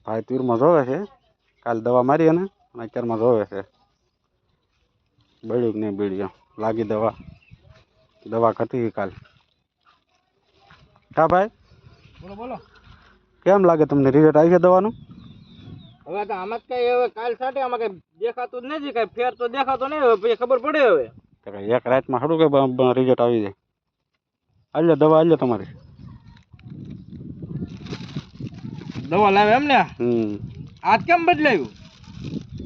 ભાઈ તીરમાં જોવે છે, કાલ દવા મારી ને અત્યારમાં જોવે છે બળ્યું કે નહીં બળ્યું લાગી દવા ઘટી કાલ. હા ભાઈ બોલો બોલો. કેમ લાગે તમને રિઝલ્ટ આવી છે દવાનું? હવે તો આમાં કઈ હવે કાલ સાથે આમાં કઈ દેખાતું જ નથી, કઈ ફેર તો દેખાતો નહીં, હવે પછી ખબર પડે. હવે એક રાતમાં સારું કે રિઝલ્ટ આવી જાય. હાલ્યો દવા હાલ્યો તમારી. દવા લાવે એમ ને? આજ કેમ બદલાયું?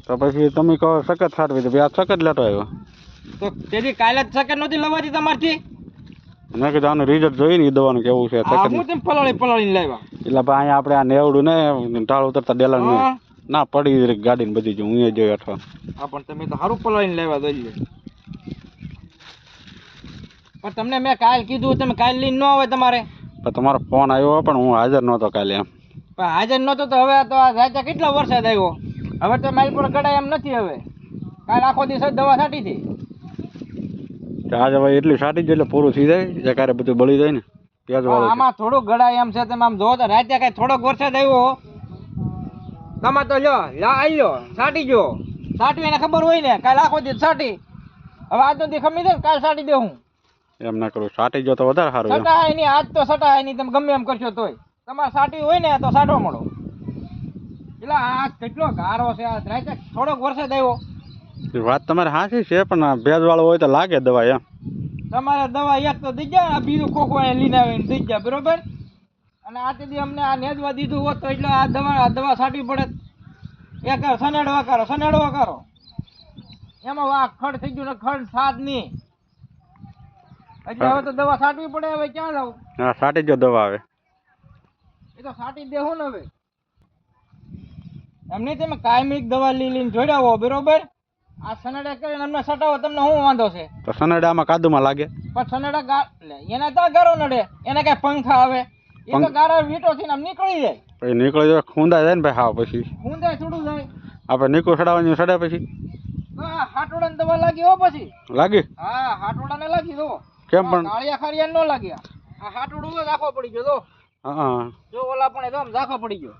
તો પછી તમે કહો સખત સારવી તો આ સખત લેતો આવ્યો. તો તેથી કાલે જ સખત નહોતી લવાતી તમારથી? મેં કીધું આનું રિઝલ્ટ જોઈને એ દવાનું કેવું છે. હું તેમ પલાળીને લાવ્યા. એટલે ભાઈ અહીંયા આપણે આ નેવડું ને ઢાળ ઉતરતા ડેલા ના પડી ગાડીને બધી જ હું એ જોઈ અઠવા. હા પણ તમે તો સારું પલાળીને લાવ્યા જોઈએ. પણ તમને મેં કાલ કીધું, તમે કાલ લઈને ન આવે તમારે. પણ તમારો ફોન આવ્યો પણ હું હાજર નહોતો કાલે એમ. પણ હાજર નહોતો તો હવે તો આ રાતે કેટલો વરસાદ આવ્યો, હવે તો મારી પર ગડાય એમ નથી. હવે કાલ આખો દિવસ દવા છાંટી હતી. આજે ભાઈ એટલી છાંટી જ એટલે પૂરું થઈ જાય, જયારે બધું બળી જાય ને પ્યાજ વાળું. આમાં થોડુંક ગડાય એમ છે, તમે આમ જોવો તો રાતે કઈ થોડોક વરસાદ આવ્યો તમે તો લ્યો આવ્યો છાંટી ગયો. છાંટી એને ખબર હોય ને કાલ આખો દિવસ છાંટી. હવે આજ નથી ખમી દે કાલ છાંટી દે. હું એમ ના કરું, છાંટી જો તો વધારે સારું. સટાય નહીં આજ તો સટાય નહીં, તમે ગમે એમ કરશો તોય તમારે છાંટી હોય ને તો છાંટવા મળો. એટલે આજ કેટલો ગારો છે, આ રાતે થોડોક વરસાદ આવ્યો. વાત તમારે સાચી છે પણ ભેજ વાળો હોય તો લાગે દવા એમ. તમારે દવા એક તો દઈ જાય, બીજું ખોખું લઈને આવીને દઈ જાય બરોબર. અને આ તેથી અમને આ નેદવા દીધું હોત તો એટલે આ દવા છાંટવી પડે. એક સનેડવા કરો એમાં આ ખડ થઈ ગયું ને ખડ સાદ નહીં, એટલે હવે તો દવા છાંટવી પડે. હવે ક્યાં જાવ? હા છાંટી જો દવા આવે એ તો છાંટી દેવું ને. હવે એમ નહીં તમે કાયમિક દવા લઈને જોડાવો બરોબર. આ સનેડા કરીને અમને સટાવો, તમને શું વાંધો છે? તો સનેડામાં કાદુમાં લાગે પણ સનેડા એને તો ગારો નડે, એને કઈ પંખા આવે? એ તો ગારા વીટો થઈને આમ નીકળી જાય. પછી નીકળી જાય ખૂંદા જાય ને ભાઈ. હા પછી ખૂંદાય થોડું જાય. આપણે નીકળું સડાવવાની સડે પછી હાટોડા દવા લાગી હો પછી લાગી. હા હાટોડા ને લાગી દો. કેમ પણ કાળિયા ખારિયા નો લાગ્યા. આ હાટોડું તો રાખવો પડી ગયો. હા જો ઓલા પણ એકદમ રાખવો પડી ગયો.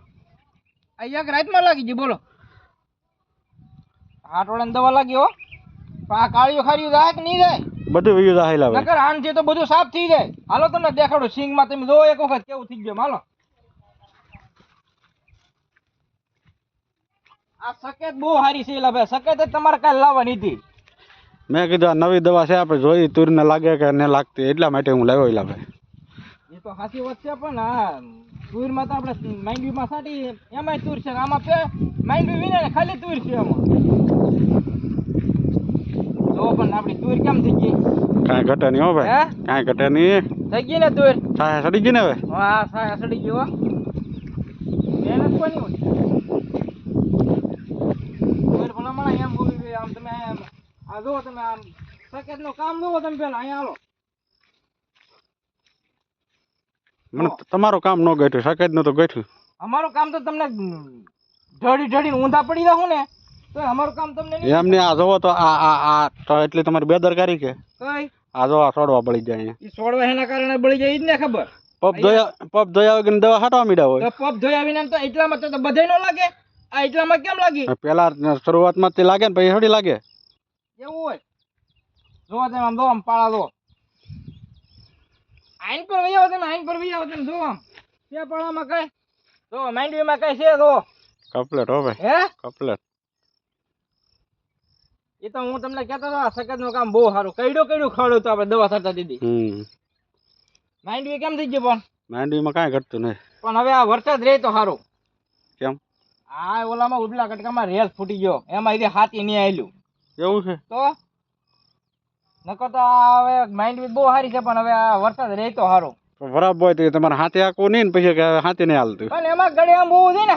આ એક રાતમાં લાગી ગઈ બોલો. હાટોડા ને દવા લાગી હો. પણ આ કાળિયું ખારિયું જાય કે નહીં જાય? બધું વિયું જાય લાવે. નકર આન છે તો બધું સાફ થઈ જાય. હાલો તમને દેખાડો સિંગ માં, તમે જો એક વખત કેવું થઈ ગયું. હાલો આ સકેત બહુ સારી છે ભાઈ. સકેત જ તમારે કાલે લાવવાની હતી. મેં કીધું આ નવી દવા છે, આપણે જોઈ તુરને લાગે કે ન લાગતી એટલા માટે હું લાવ્યો. લાવે એ તો સાચી વાત છે, પણ આ તુરમાં તો આપણે માંડવીમાં સાટી એમાંય તુર છે, આમાં માંડવી વિના ને ખાલી તુર છે એમાં. જો પણ આપણી તુર કેમ થઈ ગઈ? કાંઈ ઘટે નહીં હો ભાઈ, કાંઈ ઘટે નહીં. થઈ ગઈ ને તુર? છાયા સડી ગઈ ને હવે. હા છાયા સડી ગઈ હો. મહેનત કોની હોય? તુર ભલામણ એમ હોવી જોઈએ. આમ તમે આ જો તમે આમ સકેત નું કામ જોવો તમે પેલા અહીંયા હાલો. મને તમારું કામ ન ગઠ્યું, સકેત નું તો ગઠ્યું. અમારું કામ તો તમને ઢળી ઊંધા પડી રહું ને તો અમારું કામ તમને એમને આ જોવો તો આ તો એટલી તમારી બેદરકારી કે કઈ આ જો આ છોડવા બળી જાય અહીંયા. ઈ છોડવા એના કારણે બળી જાય ઈ જ ને ખબર. પપ ધોયા વગર દવા હાટવા મીડા હોય. પપ ધોયા વિના તો એટલામાં તો બધે નો લાગે. આ એટલામાં કેમ લાગી? પેલા શરૂઆતમાં તે લાગે ને પછી થોડી લાગે. એવું હોય જો તમે આમ જો આમ પાળા દો. આઈન પર વહી આવો તમે જો આમ કે પાળામાં કઈ જો માંડવીમાં કઈ છે જો કપલેટ હો ભાઈ. હે કપલેટ. એ તો હું તમને કહેતો હતો સકેત નું કામ બહુ સારું. કઈડો ખડ્યું તો આપણે દવા છાંટતા દીધી. માંડવી કેમ થઈ ગયું? પણ માંડવીમાં કાંઈ ઘટતું નહીં. પણ હવે આ વરસાદ રહે તો સારું. કેમ? આ ઓલામાં ઉડલા કટકામાં રેલ ફૂટી ગયો, એમાં એ હાથી નહીં આવેલું. એવું છે? તો નકર તો હવે માંડવી બહુ સારી છે, પણ હવે આ વરસાદ રહે તો સારું. બરાબર હોય તો તમારે હાથી આખવું નહીં ને પછી હાથી નહીં હાલતું. પણ એમાં ગળે આમ બહુ છે ને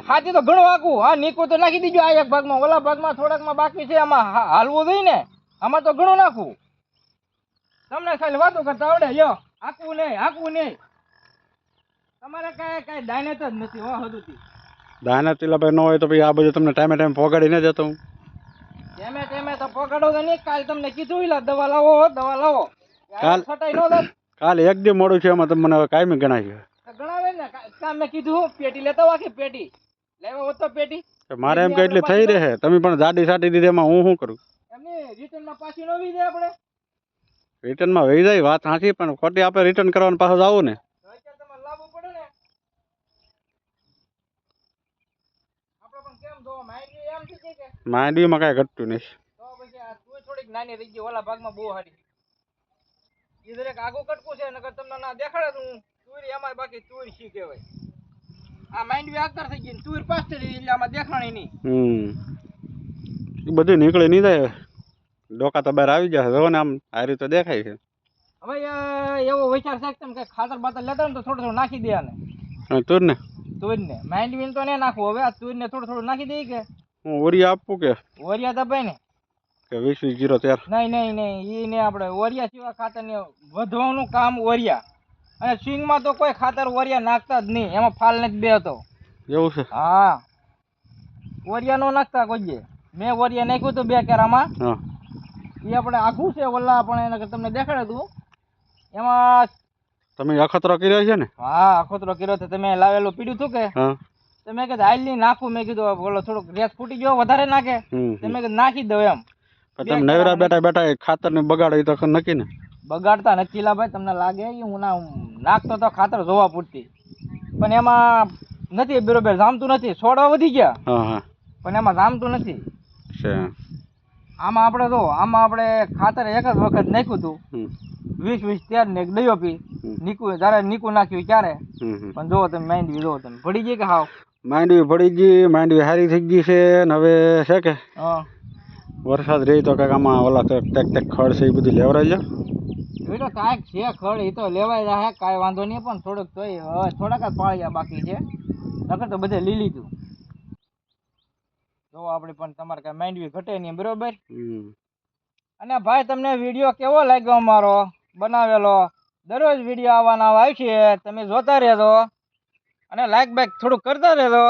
હાથી તો ઘણું આખું. હા નીકળું તો નાખી દીધું આ એક ભાગમાં, ઓલા ભાગમાં થોડાકમાં બાકી છે. આમાં હાલવું જોઈએ ને, આમાં તો ઘણું નાખવું. તમને ખાલી વાતો કરતા આવડે. લ્યો હાકવું નહીં. તમારે કઈ દાયનેત જ નથી હો હદુથી. દાયનેત ભાઈ ન હોય તો પછી આ બધું તમને ટાઈમે પોગાડી ન જતો હું. ટાઈમે તો પોગાડો તો નહીં. કાલ તમને કીધું દવા લાવો. કાલે એક દી મોડું છે એમાં તમને કાયમી ગણાય છે. ગણાવે ને મેં કીધું પેટી લેતા આખી પેટી લેવા હોત તો પેટી તો મારે એમ કે એટલી થઈ રહે, તમે પણ જાડી સાટી દીધી, એમાં હું શું કરું? એમની રિટર્નમાં પાછી ન વી દે આપણે રિટર્નમાં વહી જાય વાત સાચી, પણ ખોટી આપણે રિટર્ન કરવાનું પાછું આવું ને. તો અત્યારે તમારે લાવવું પડે ને આપણે પણ કેમ જો માહિતી એમ થઈ ગઈ કે માંડવીમાં કાંઈ ઘટતું નહીં. તો પછી આ તું થોડીક નાની રહી ગઈ ઓલા ભાગમાં બહુ સારી એ દરેક આગું કટકું છે નકર તમને ના દેખાડે તો હું તુરી અમારે બાકી તુર શી કહેવાય આ માંડવી આગળ થઈ ગઈ ને તુર પાછળ એટલે આમાં દેખાણી નહીં એ બધું નીકળી નહીં જાય, ડોકા તો બહાર આવી જશે. જો ને આમ આ રીતે દેખાય છે. હવે એવો વિચાર છે કે તમે કઈ ખાતર બાતર લેતા ને તો થોડું થોડું નાખી દે આને તુર ને તુરને માંડવીને તો નહીં નાખવું હવે આ તુરને થોડું થોડું નાખી દઈએ કે હું ઓરિયા આપું કે ઓરિયા દબાઈ ને 20-20-13? નહીં એ ને આપણે ઓરિયા સિવાય ખાતર ને વધવાનું કામ ઓરિયા અને સ્વિંગમાં તો કોઈ ખાતર ઓરિયા નાખતા જ નહીં, એમાં ફાલ નથી બે હતો. એવું છે? હા ઓરિયા નો નાખતા કોઈ મેં ઓરિયા નાખ્યું હતું 2 કેરામાં. હા એ આપણે આખું છે ઓલા પણ એને તમને દેખાડે તું એમાં તમે અખતરો કર્યો છે ને? હા અખતરો કર્યો તો તમે લાવેલું પીડ્યું હતું કે હા તો મેં કીધું હાલ નહીં નાખું, મેં કીધું બોલો થોડુંક રેસ ફૂટી ગયો વધારે નાખે તો મેં કીધું નાખી દઉં એમ. તમે નવરા બેઠા બેઠા ખાતર ને બગાડે તો નક્કી ને? બગાડતા નથી લા ભાઈ, તમને લાગે કે હું નાખતો તો ખાતર જોવા પૂરતી, પણ એમાં નથી બરોબર જામતું નથી. છોડવા વધી ગયા હા હા પણ એમાં જામતું નથી. છે આમાં આપણે જો આમાં આપણે ખાતર એક જ વખત નાખ્યું હતું 20-20-13 ને એક ડીઓપી નીકું જ્યારે નીકું નાખ્યું ત્યારે. પણ જો તમે માંડવી જો તમે પડી ગઈ કે હાવ માંડવી પડી ગઈ, માંડવી સારી થઈ ગઈ છે. ને હવે છે કે હા વરસાદ રહી તો કાંઈક આમાં ઓલા ટેક ખડ છે એ બધું લેવરાઈ જાય. એ તો કાંઈક છે ખડ એ તો લેવાય જાય કાંઈ વાંધો નહીં, પણ થોડુંક તોય હવે થોડાક જ પાળિયા બાકી છે, નકર તો બધે લીલી તું જો આપણે. પણ તમારે કાંઈ માંડવી ઘટે નહીં બરોબર. અને ભાઈ તમને વિડીયો કેવો લાગ્યો અમારો બનાવેલો? દરરોજ વિડીયો આવવાના આવે છે, તમે જોતા રહેજો અને લાઈક બાઈક થોડુંક કરતા રહેજો.